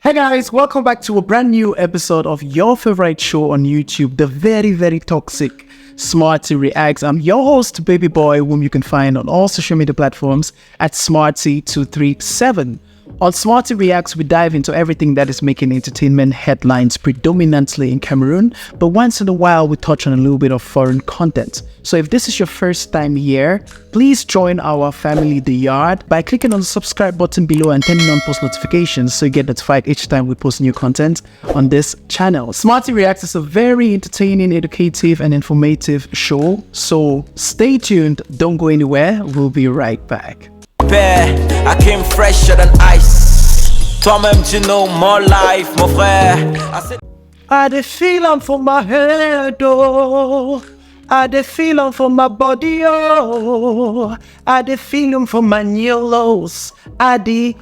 Hey guys, welcome back to a brand new episode of your favorite show on YouTube, the very toxic Smarty Reacts. I'm your host, Baby Boy, whom you can find on all social media platforms at Smarty237. On Smarty Reacts, we dive into everything that is making entertainment headlines predominantly in Cameroon, but once in a while we touch on a little bit of foreign content. So if this is your first time here, please join our family, The Yard, by clicking on the subscribe button below and turning on post notifications so you get notified each time we post new content on this channel. Smarty Reacts is a very entertaining, educative, and informative show, so stay tuned, don't go anywhere, we'll be right back. I came fresher than ice. Toi-même tu know more life, mon frère. I dey feel am for my head, oh. I dey feel am for my body, oh. I dey feel am for my nyelos. I dey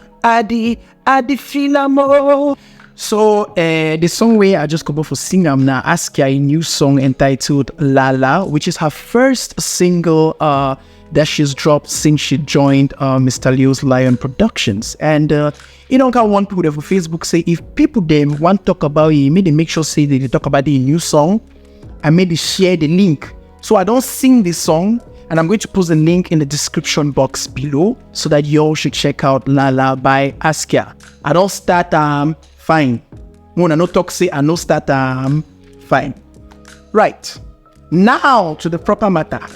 feel am, oh. So, the song where I just come up for sing am now, Askia, a new song entitled Lala, which is her first single that she's dropped since she joined Mr. Leo's Lion Productions. And Nnanga want people there for Facebook say if people them want to talk about it, maybe make sure say they talk about the new song and maybe share the link. So I don't sing this song, and I'm going to post the link in the description box below so that you all should check out Lala by Askia. I don't start fine. When I no talk say I no start fine. Right. Now to the proper matter.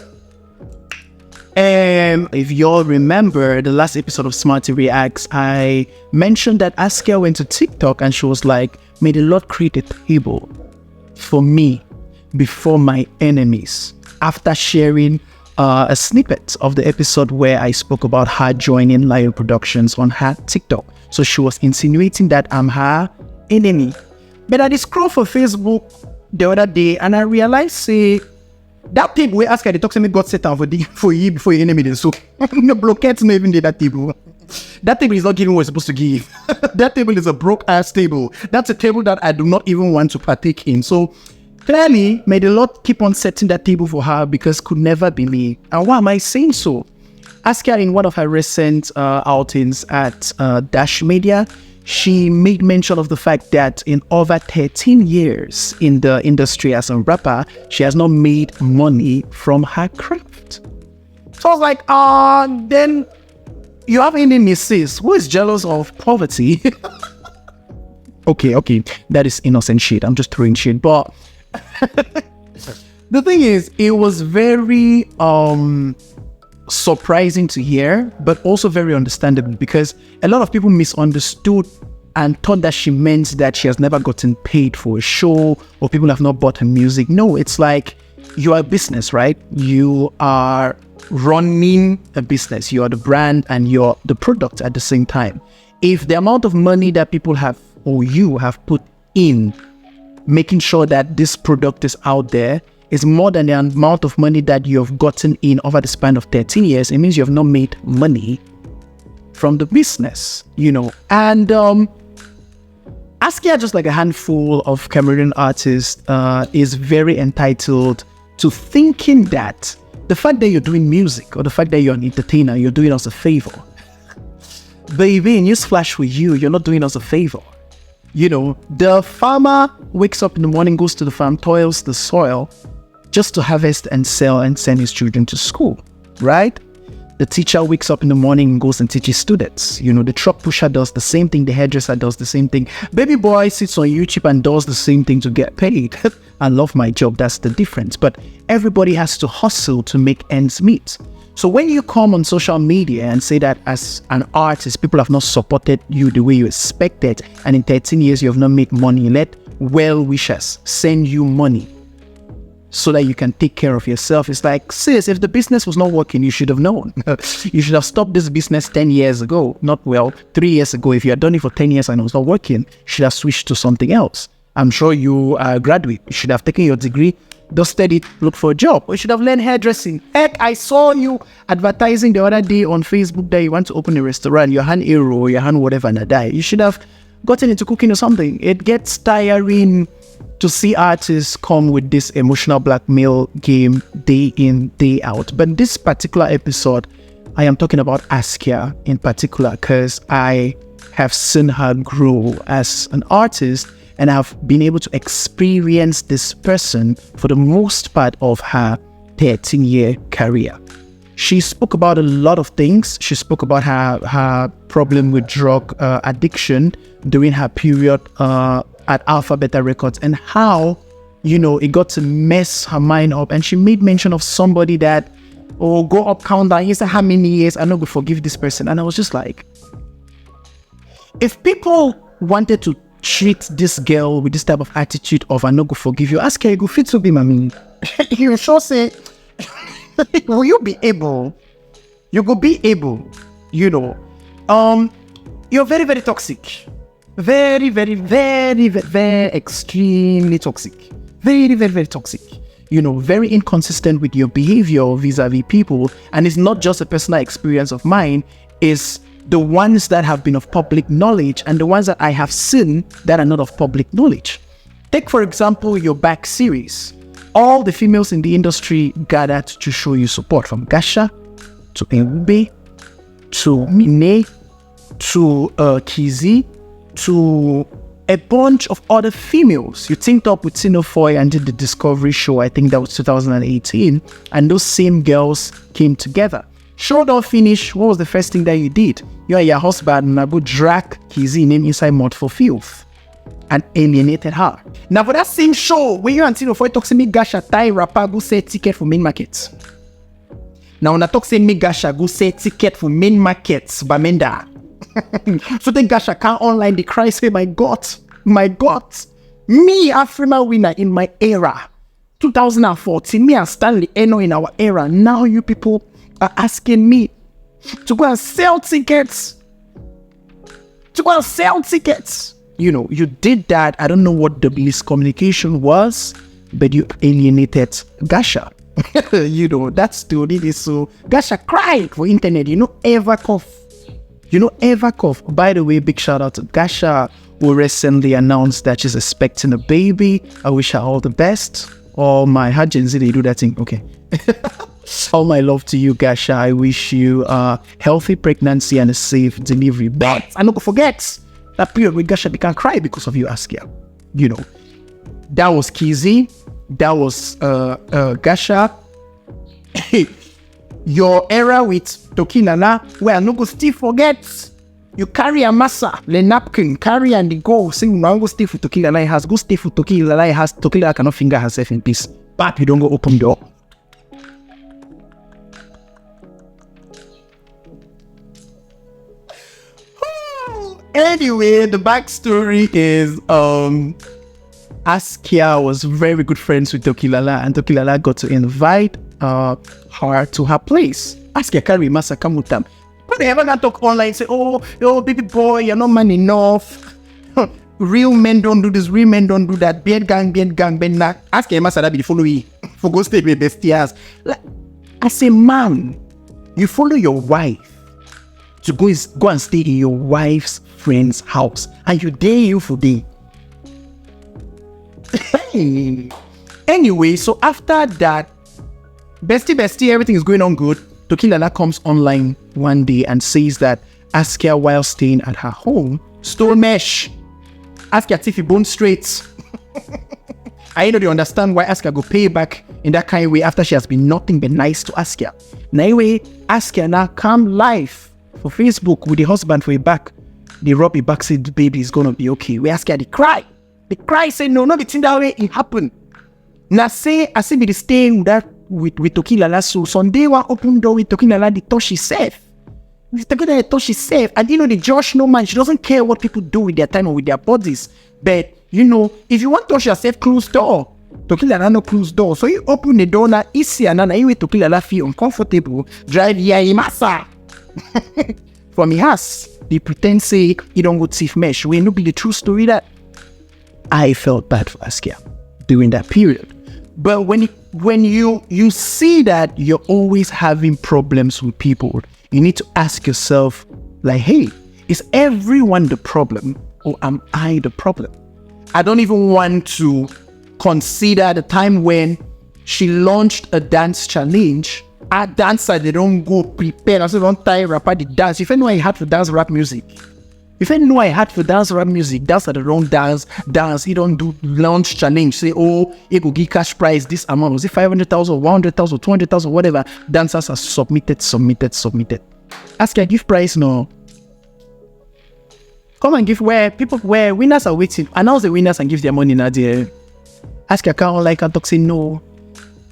If you all remember the last episode of Smarty Reacts, I mentioned that Askia went to TikTok and she was like, may the Lord create a table for me before my enemies, after sharing a snippet of the episode where I spoke about her joining Lion Productions on her TikTok. So she was insinuating that I'm her enemy. But I did scroll for Facebook the other day and I realized, say, that table where Askia, they talk to me, God set out for you before your enemy. So, the blockheads not even did that table. That table is not giving what it's supposed to give. That table is a broke ass table. That's a table that I do not even want to partake in. So, clearly, may the Lord keep on setting that table for her because could never be me. And why am I saying so? Askia, in one of her recent outings at Dash Media, she made mention of the fact that in over 13 years in the industry as a rapper, she has not made money from her craft. So I was like, then you have enemies, sis. Who is jealous of poverty? Okay, that is innocent shit. I'm just throwing shit. But the thing is, it was very surprising to hear, but also very understandable because a lot of people misunderstood and thought that she meant that she has never gotten paid for a show or people have not bought her music. No, it's like you are a business, right? You are running a business. You are the brand and you're the product at the same time. If the amount of money that people have or you have put in making sure that this product is out there is more than the amount of money that you have gotten in over the span of 13 years, it means you have not made money from the business, And Askia, just like a handful of Cameroonian artists, is very entitled to thinking that the fact that you're doing music or the fact that you're an entertainer, you're doing us a favor. Baby, newsflash for you, you're not doing us a favor. The farmer wakes up in the morning, goes to the farm, toils the soil just to harvest and sell and send his children to school, right? The teacher wakes up in the morning and goes and teaches students. The truck pusher does the same thing. The hairdresser does the same thing. Baby boy sits on YouTube and does the same thing to get paid. I love my job. That's the difference. But everybody has to hustle to make ends meet. So when you come on social media and say that as an artist, people have not supported you the way you expected, and in 13 years you have not made money, let well-wishers send you money so that you can take care of yourself. It's like, sis, if the business was not working, you should have known. You should have stopped this business 10 years ago. 3 years ago. If you had done it for 10 years and it was not working, you should have switched to something else. I'm sure you are a graduate. You should have taken your degree, dusted it, looked for a job. Or you should have learned hairdressing. Heck, I saw you advertising the other day on Facebook that you want to open a restaurant, your hand hero, your hand whatever, and a die. You should have gotten into cooking or something. It gets tiring to see artists come with this emotional blackmail game day in, day out. But this particular episode, I am talking about Askia in particular because I have seen her grow as an artist and have been able to experience this person for the most part of her 13-year career. She spoke about a lot of things. She spoke about her problem with drug addiction during her period at Alpha Beta Records and how, it got to mess her mind up. And she made mention of somebody that, go up, count down. He said, how many years? I'm not going to forgive this person. And I was just like, if people wanted to treat this girl with this type of attitude of, I'm not going to forgive you, Askia, you go fit to be, mommy. You sure say, will you be able? You go be able, you're very, very toxic. Very, very, very, very, very extremely toxic. Very, very, very toxic. Very inconsistent with your behavior vis-a-vis people. And it's not just a personal experience of mine, it's the ones that have been of public knowledge and the ones that I have seen that are not of public knowledge. Take, for example, your ObakR series. All the females in the industry gathered to show you support, from Gasha to Ewube to Mine to Kizzy to a bunch of other females. You teamed up with Sinofoy and did the Discovery show, I think that was 2018, and those same girls came together. Show don't finish, what was the first thing that you did? You and your husband Nabu drag Kizzy name inside Multiple Filth and alienated her. Now for that same show, when you and Sinofoy talk to me, Gasha Thai rapper go say ticket for main market. Now when I talk say me Gasha go say ticket for main markets, Bamenda. So then Gasha can't online the cry say, my God, me Afrima winner in my era, 2014, me and Stanley Enow in our era. Now you people are asking me to go and sell tickets. You did that. I don't know what the miscommunication was, but you alienated Gasha. That's still it is. So Gasha cried for internet. Ever cough. By the way, big shout out to Gasha, who recently announced that she's expecting a baby. I wish her all the best. All my Hajins, they do that thing. Okay. All my love to you, Gasha. I wish you a healthy pregnancy and a safe delivery. But I don't forget that period where Gasha began cry because of you, Askia. That was Kizzy. That was Gasha. Your era with Tokilala, where no go still forget. You carry a massa, the napkin, carry and the go. Say, no go stay for Tokilala has, go stay for Tokilala has. Tokilala cannot finger herself in peace. But you don't go open door. Anyway, the backstory is Askia was very good friends with Tokilala, and Tokilala got to invite her to her place. Askia carry massa come with them. But they ever gonna talk online say, oh baby boy, you're not man enough. Real men don't do this, real men don't do that. Beard gang, ben na. Askia massa that be the following for go stay with bestias. Like, as a man, you follow your wife to go and stay in your wife's friend's house, and you dare you for day. Anyway, so after that, bestie, everything is going on good. Tokilala comes online one day and says that Askia, while staying at her home, stole mesh. Askia Tiffy bone straight. I know they understand why Askia go pay back in that kind of way after she has been nothing but nice to Askia. Now anyway, Askia now come live for Facebook with the husband for a back. The rub back say the baby is gonna be okay. We Askia, they cry. The cry say no, not between that way it happened. Now say I see be the stay with Tokilala, so Sunday one open door with Tokilala, the thought she's safe. Tokilala thought she's safe. And the Josh no man, she doesn't care what people do with their time or with their bodies. But if you want to touch yourself, close door. Tokilala no close door. So you open the door now, easy and now you Tokilala feel uncomfortable, drive here in massa. From his house, they pretend say he don't go thief mesh. We no be the true story that I felt bad for Askia during that period. But when you see that you're always having problems with people, you need to ask yourself, like, hey, is everyone the problem or am I the problem? I don't even want to consider the time when she launched a dance challenge. A dancer, they don't go prepare. I said, don't tie rapper the dance. If anyone had to dance rap music, If I know I had to dance rap music, dance at the wrong dance, you don't do launch challenge, say, oh, you go give cash prize, this amount, was it 500,000, 100,000, 200,000, whatever, dancers are submitted. Askia, give prize, no. Come and give where winners are waiting. Announce the winners and give their money now there. Askia can't like and talk, say no.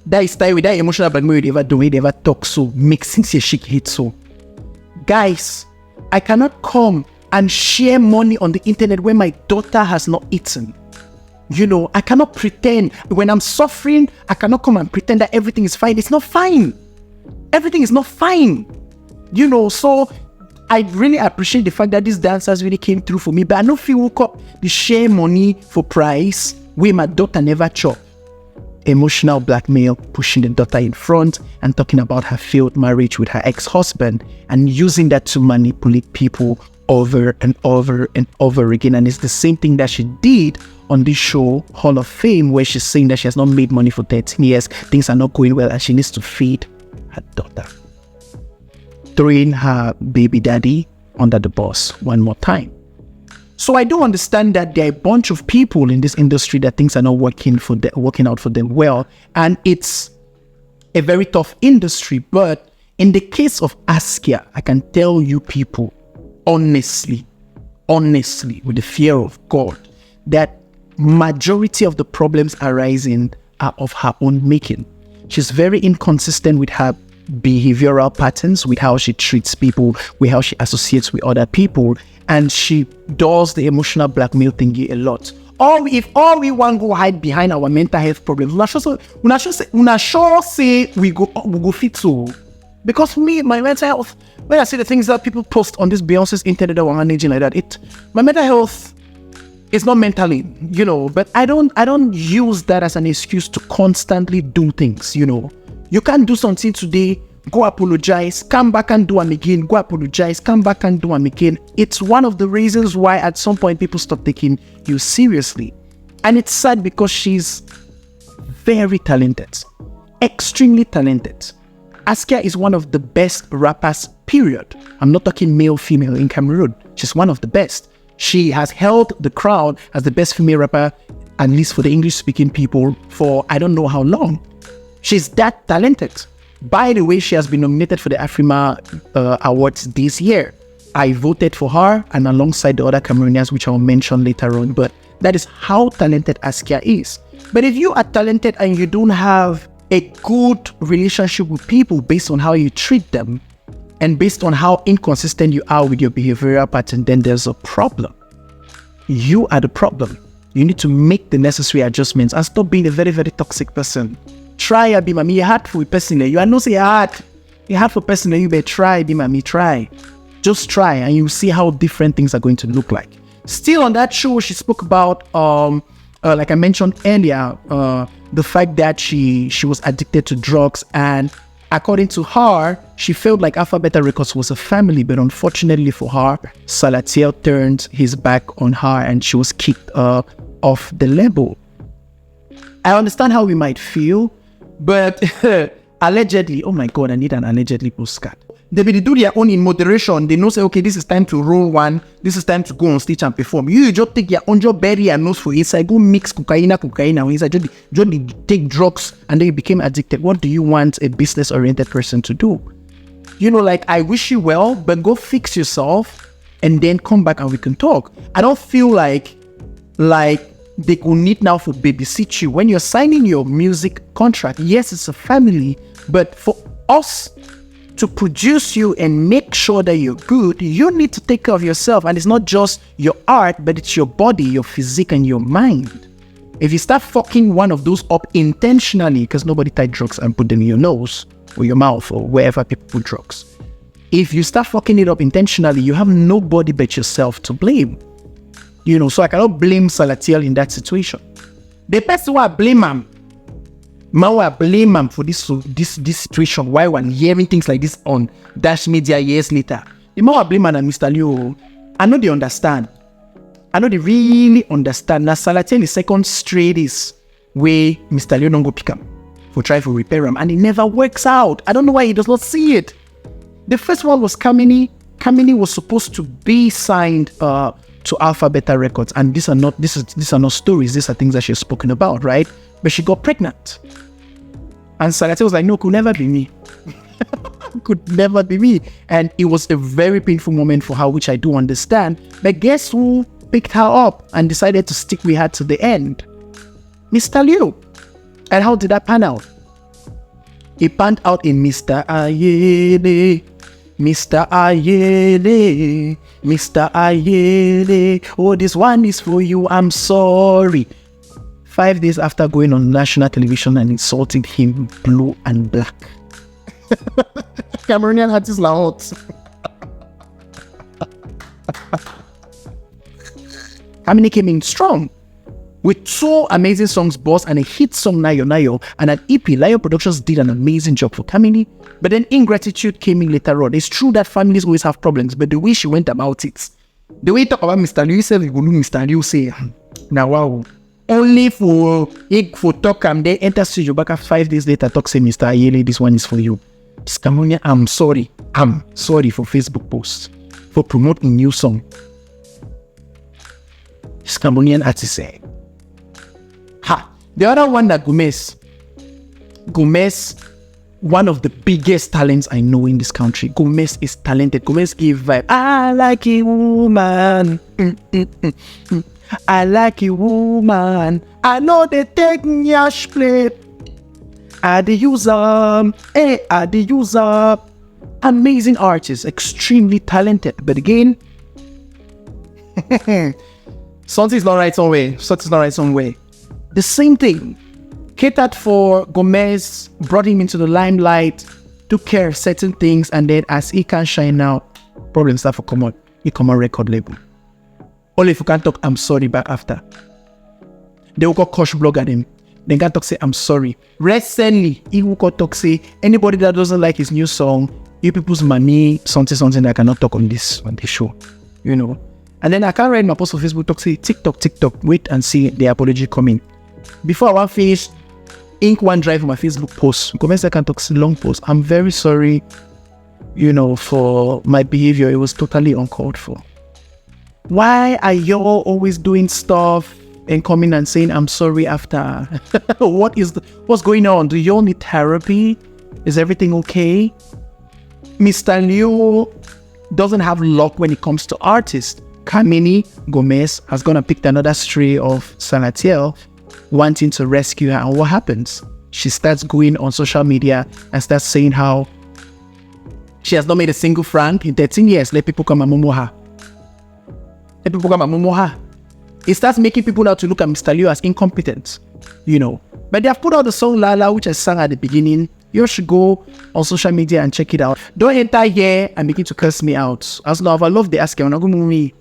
That is style with that emotional blackmail they ever talk so, make sincere shit hit so. Guys, I cannot come and share money on the internet when my daughter has not eaten. I cannot pretend. When I'm suffering, I cannot come and pretend that everything is fine. It's not fine. Everything is not fine. So I really appreciate the fact that these dancers really came through for me. But I don't feel woke up the share money for price where my daughter never chop. Emotional blackmail, pushing the daughter in front and talking about her failed marriage with her ex-husband and using that to manipulate people over and over and over again. And it's the same thing that she did on this show, Hall of Fame, where she's saying that she has not made money for 13 years, things are not going well, and she needs to feed her daughter. Throwing her baby daddy under the bus one more time. So I do understand that there are a bunch of people in this industry that things are not working out for them well, and it's a very tough industry. But in the case of Askia, I can tell you people, honestly, with the fear of God, that majority of the problems arising are of her own making. She's very inconsistent with her behavioral patterns, with how she treats people, with how she associates with other people, and she does the emotional blackmail thingy a lot. If all we want to go hide behind our mental health problems, una sure say we go fit so. Because me, my mental health, when I see the things that people post on this Beyonce's internet that we're managing like that, my mental health is not mentally, but I don't use that as an excuse to constantly do things, You can't do something today, go apologize, come back and do them again, go apologize, come back and do them again. It's one of the reasons why at some point people stop taking you seriously. And it's sad because she's very talented, extremely talented. Askia is one of the best rappers, period. I'm not talking male, female in Cameroon. She's one of the best. She has held the crown as the best female rapper, at least for the English-speaking people, for I don't know how long. She's that talented. By the way, she has been nominated for the Afrima Awards this year. I voted for her and alongside the other Cameroonians, which I'll mention later on. But that is how talented Askia is. But if you are talented and you don't have a good relationship with people based on how you treat them and based on how inconsistent you are with your behavioral pattern, then there's a problem. You are the problem. You need to make the necessary adjustments and stop being a very, very toxic person. Try be mami. You're hard for person. You are not say hard. You're hard for person. You better try be mami. Try. Just try and you see how different things are going to look like. Still on that show, she spoke about like I mentioned earlier, the fact that she was addicted to drugs, and according to her, she felt like Alphabet Records was a family, but unfortunately for her, Salatiel turned his back on her and she was kicked off the label. I understand how we might feel, but allegedly, oh my God, I need an allegedly postcard. They do their own in moderation. They know say, okay, this is time to roll one. This is time to go on stage and perform. You just take your own job, bury and nose for inside. Go mix cocaine inside. Just take drugs and then you became addicted. What do you want a business-oriented person to do? Like, I wish you well, but go fix yourself and then come back and we can talk. I don't feel like they could need now for babysit you. When you're signing your music contract, yes, it's a family, but for us to produce you and make sure that you're good, you need to take care of yourself. And it's not just your art, but it's your body, your physique, and your mind. If you start fucking one of those up intentionally, because nobody tied drugs and put them in your nose or your mouth or wherever people put drugs. If you start fucking it up intentionally, you have nobody but yourself to blame. So I cannot blame Salatiel in that situation. The person who I blame him, I blame him for this situation. Why when hearing things like this on Dash Media years later, the more I blame him and Mr. Leo, I know they understand. I know they really understand. Now Salatiel is second straight is where Mr. Leo don't go pick him for try to repair him, and it never works out. I don't know why he does not see it. The first one was Kameni. Kameni was supposed to be signed to Alpha Beta Records, and these are not stories. These are things that she's spoken about, right? But she got pregnant, and Salate was like, "No, could never be me." Could never be me. And it was a very painful moment for her, which I do understand. But guess who picked her up and decided to stick with her to the end? Mr. Liu. And how did that pan out? It panned out in Mr. Ayele, Mr. Ayele, Mr. Ayele. Oh, this one is for you, I'm sorry. 5 days after going on national television and insulting him blue and black. Cameroonian artists are hot. Kameni came in strong with 2 amazing songs, Boss, and a hit song, Nayo Nayo, and an EP. Lion Productions did an amazing job for Kameni, but then Ingratitude came in later on. It's true that families always have problems, but the way she went about it, the way you talk about Mr. Liu, you go Mr. Liu say, now wow. Only for talk and they enter studio back after 5 days later, talk say, Mr. Ayele, this one is for you. Cameroonian, I'm sorry for Facebook posts, for promoting new song. This Cameroonian artist say, the other one that Gomez, one of the biggest talents I know in this country. Gomez is talented. Gomez give vibe. I like a woman. I like a woman. I know they take nyash play. I the user. Amazing artist, extremely talented. But again, something's not right some way. The same thing. Catered for Gomez, brought him into the limelight, took care of certain things, and then as he can shine out, problems start to come out. He come on record label. Only if you can't talk, I'm sorry back after. They will go Kosh blog at him. They can't talk, say, I'm sorry. Recently, he will go talk, say, anybody that doesn't like his new song, you people's money, something that I cannot talk on this show. You know. And then I can't write my post on Facebook, talk, say, TikTok, wait and see the apology coming. Before I want finish, ink one drive on my Facebook post. Gomez, I can talk long post. I'm very sorry, for my behavior. It was totally uncalled for. Why are y'all always doing stuff and coming and saying I'm sorry after? What's going on? Do y'all need therapy? Is everything okay? Mr. Liu doesn't have luck when it comes to artists. Kameni Gomez has gonna pick another stray of Salatiel, wanting to rescue her, and what happens? She starts going on social media and starts saying how she has not made a single franc in 13 years. Let people come and momo her. It starts making people now to look at Mr. Liu as incompetent, But they have put out the song Lala, which I sang at the beginning. You should go on social media and check it out. Don't enter here and begin to curse me out. As love, I love the Askia. I'm not going to me.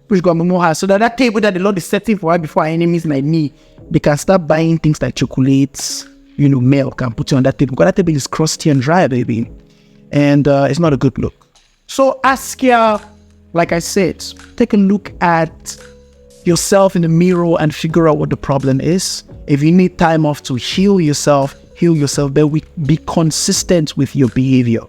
Push go momo her. So that table that the Lord is setting for her before our enemies like me, they can start buying things like chocolates, milk, and put it on that table. Because that table is crusty and dry, baby. And it's not a good look. So Askia, like I said, take a look at yourself in the mirror and figure out what the problem is. If you need time off to heal yourself, but be consistent with your behavior.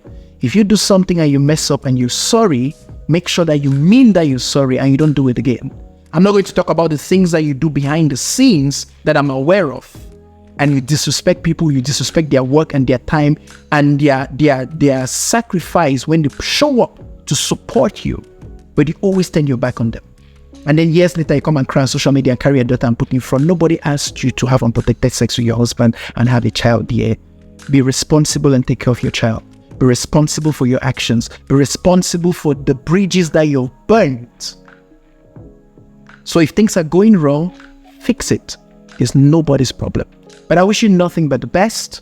If you do something and you mess up and you're sorry, make sure that you mean that you're sorry and you don't do it again. I'm not going to talk about the things that you do behind the scenes that I'm aware of. And you disrespect people, you disrespect their work and their time and their sacrifice when they show up to support you, but you always turn your back on them. And then years later, you come and cry on social media and carry a daughter and put in front. Nobody asked you to have unprotected sex with your husband and have a child there. Be responsible and take care of your child. Be responsible for your actions. Be responsible for the bridges that you've burnt. So if things are going wrong, fix it. It's nobody's problem. But I wish you nothing but the best.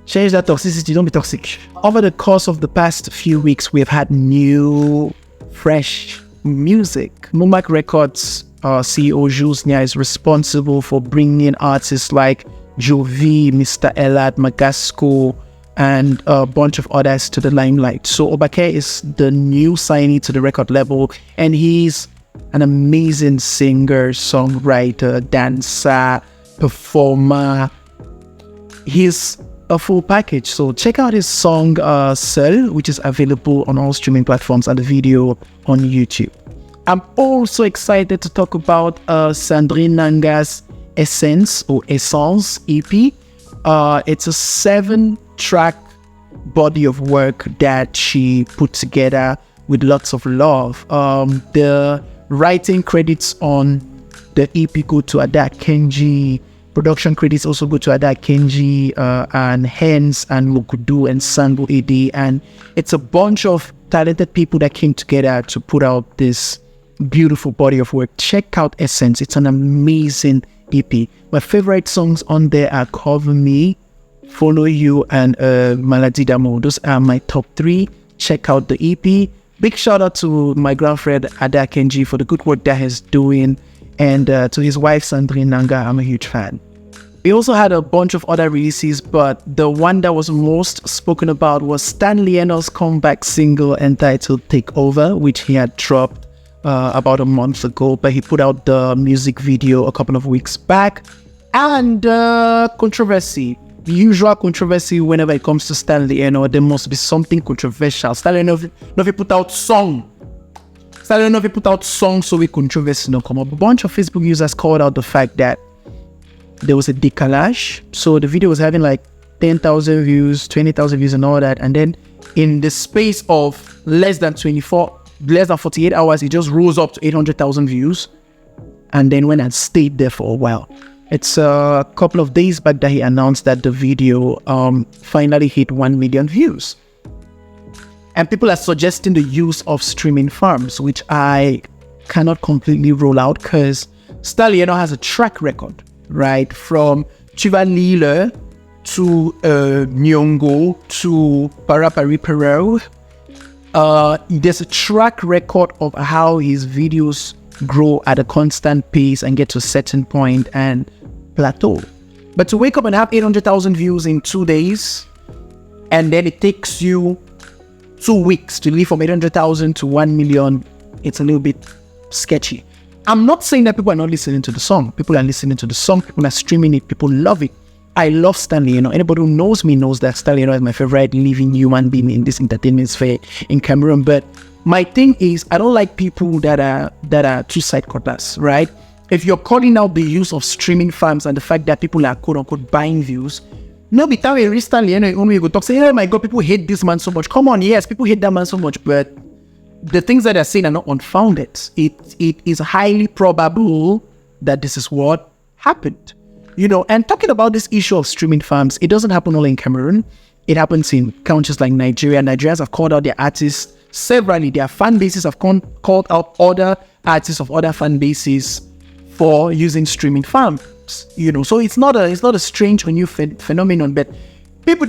Change that toxicity, don't be toxic. Over the course of the past few weeks, we've had new, fresh music. ObakR Records CEO Jules Nya is responsible for bringing in artists like Jovi, Mr. Elad, Magasco, and a bunch of others to the limelight. So ObakR is the new signee to the record label, and he's an amazing singer, songwriter, dancer, performer. He's a full package. So check out his song Seul, which is available on all streaming platforms, and the video on YouTube. I'm also excited to talk about Sandrine Nnanga's Essence or Essence EP. It's a 7-track body of work that she put together with lots of love. The writing credits on the EP go to Ada Kenji. Production credits also go to Ada Kenji and Hens and Mokudu and Sambo AD. And it's a bunch of talented people that came together to put out this beautiful body of work. Check out Essence. It's an amazing EP. My favorite songs on there are Cover Me, Follow You, and Maladi Damo. Those are my top 3. Check out the EP. Big shout out to my girlfriend Ada Kenji for the good work that he's doing, and to his wife Sandrine Nnanga. I'm a huge fan. We also had a bunch of other releases, but the one that was most spoken about was Stanley Enow's comeback single entitled Take Over, which he had dropped about a month ago, but he put out the music video a couple of weeks back. And controversy. The usual controversy whenever it comes to Stanley Enow, there must be something controversial. Stanley Enow put out song. Stanley Enow put out song, so we controversy no come up. A bunch of Facebook users called out the fact that there was a decalage. So the video was having like 10,000 views, 20,000 views and all that. And then in the space of less than 48 hours, it just rose up to 800,000 views. And then went and stayed there for a while. It's a couple of days back that he announced that the video finally hit 1 million views. And people are suggesting the use of streaming farms, which I cannot completely roll out because Stanley Enow has a track record, right? From Chiva Lila to Nyongo to Parapari Perel. There's a track record of how his videos grow at a constant pace and get to a certain point and plateau. But to wake up and have 800,000 views in 2 days, and then it takes you 2 weeks to leave from 800,000 to 1 million, it's a little bit sketchy. I'm not saying that people are not listening to the song. People are listening to the song. People are streaming it. People love it. I love Stanley Enow. Anybody who knows me knows that Stanley Enow is my favorite living human being in this entertainment sphere in Cameroon. But my thing is, I don't like people that are two side cutters, right? If you're calling out the use of streaming farms and the fact that people are quote unquote buying views, no be time we reach Stanley Enow, only you go talk say, oh my god, people hate this man so much. Come on, yes, people hate that man so much, but the things that they're saying are not unfounded. It is highly probable that this is what happened. You know, and talking about this issue of streaming farms, it doesn't happen only in Cameroon. It happens in countries like Nigeria. Nigerians have called out their artists severally. Their fan bases have called out other artists of other fan bases for using streaming farms. You know, so it's not a strange or new phenomenon. But people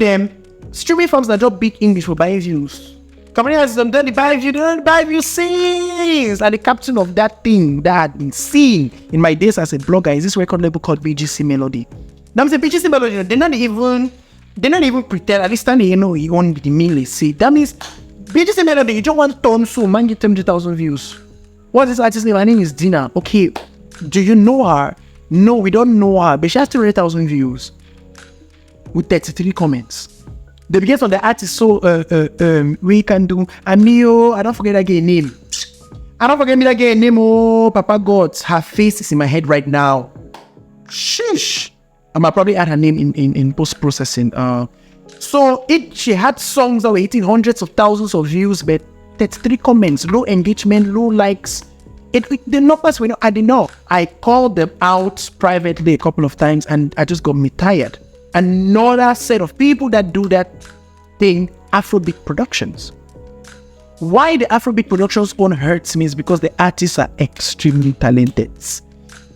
streaming farms that drop big English for buying views. Kameni has them done the buy views since. And the captain of that thing that I've been seeing in my days as a blogger is this record label called BGC Melody. Now I'm saying BGC Melody, they're not even pretend. At least Stanley Enow, you want the meal see. That means BGC Melody, you don't want ton so man get 70,000 views. What's this artist's name? Her name is Dina. Okay, do you know her? No, we don't know her, but she has 200,000 views with 33 comments. The biggest on the artist, so we can do Amio. I don't forget that gay name. I don't forget me that gay name. Oh, Papa God, her face is in my head right now. Sheesh. I might probably add her name in post processing. So she had songs that were hitting hundreds of thousands of views, but 33 comments, low engagement, low likes. The numbers were not adding up. I called them out privately a couple of times, and I just got me tired. Another set of people that do that thing, Afrobeat Productions. Why the Afrobeat Productions one hurts me is because the artists are extremely talented.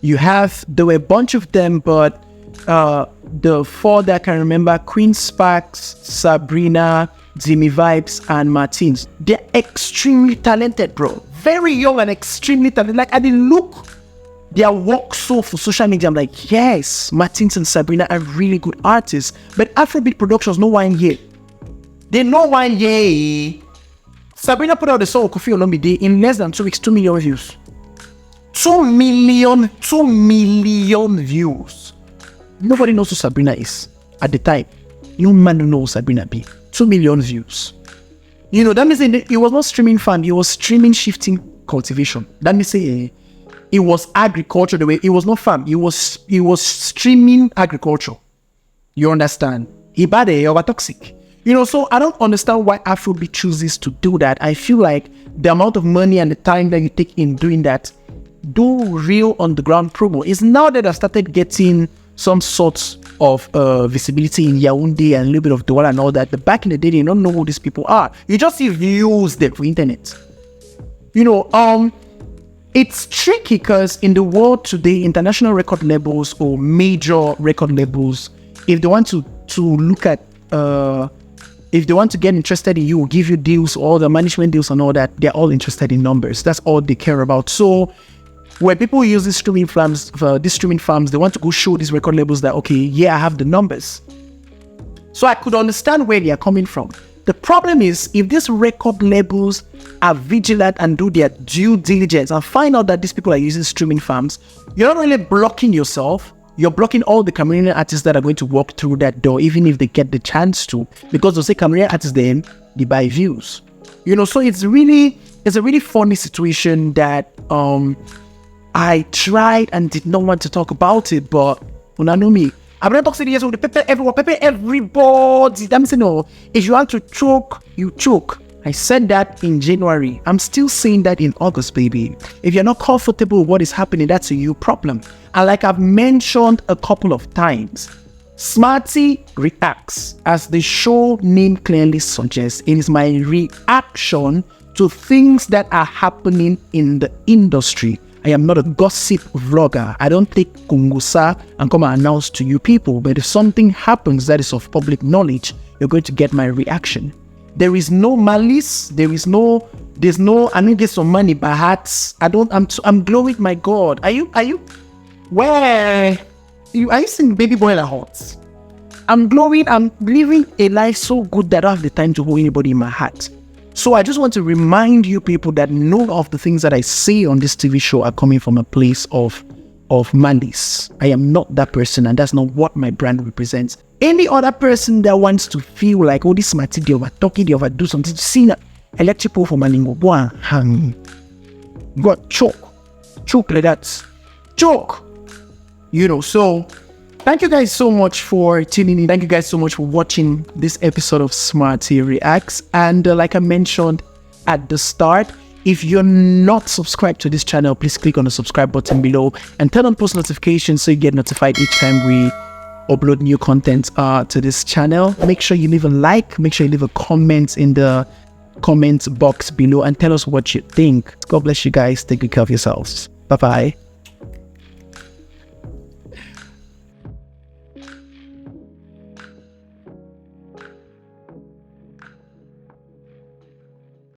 There were a bunch of them, but the four that I can remember, Queen Sparks, Sabrina, Zimi Vibes, and Martins, they're extremely talented, bro. Very young and extremely talented. Like, I didn't look their work so for social media. I'm like, yes, Martins and Sabrina are really good artists. But Afrobeat Productions, no one here. They know one here. Sabrina put out the song Kofi Olomide in less than 2 weeks, 2 million views. 2 million views. Nobody knows who Sabrina is at the time. No man knows Sabrina B. 2 million views. That means it was not streaming farm, it was streaming shifting cultivation. That means it was agriculture the way it was not farm, it was streaming agriculture. You understand? Ibade over toxic. So I don't understand why Afrobeat chooses to do that. I feel like the amount of money and the time that you take in doing that, do real on the ground promo. It's now that I started getting some sorts of visibility in Yaoundé and a little bit of Douala and all that. But back in the day, you don't know who these people are. You just see views there for internet. It's tricky because in the world today, international record labels or major record labels, if they want to look at, if they want to get interested in you, give you deals, all the management deals and all that, they're all interested in numbers. That's all they care about. So when people use these streaming farms, they want to go show these record labels that, okay, yeah, I have the numbers. So I could understand where they are coming from. The problem is, if these record labels are vigilant and do their due diligence and find out that these people are using streaming farms, you're not only blocking yourself, you're blocking all the Cameroonian artists that are going to walk through that door, even if they get the chance to, because they'll say Cameroonian artists, then they buy views. So it's a really funny situation that I tried and did not want to talk about it, but when I know me, I'm not talking yes, the pepper everyone, pepper everybody. I'm saying no. If you want to choke, you choke. I said that in January. I'm still saying that in August, baby. If you're not comfortable with what is happening, that's a you problem. And like I've mentioned a couple of times, Smarty reacts, as the show name clearly suggests. It is my reaction to things that are happening in the industry. I am not a gossip vlogger. I don't take kungusa and come and announce to you people. But if something happens that is of public knowledge, you're going to get my reaction. There is no malice. There's no, I need to get some money by hearts. I'm glowing, my God. Are you seeing baby boy like hearts? I'm glowing. I'm living a life so good that I don't have the time to hold anybody in my heart. So I just want to remind you people that none of the things that I say on this TV show are coming from a place of malice. I am not that person, and that's not what my brand represents. Any other person that wants to feel like, oh, this Smarty, they over talking, they over do something, see that electrical for maningo, go and hang. Go and choke like that. Choke. So thank you guys so much for tuning in. Thank you guys so much for watching this episode of Smarty Reacts. And like I mentioned at the start, if you're not subscribed to this channel, please click on the subscribe button below and turn on post notifications so you get notified each time we upload new content to this channel. Make sure you leave a like, make sure you leave a comment in the comment box below and tell us what you think. God bless you guys. Take good care of yourselves. Bye-bye.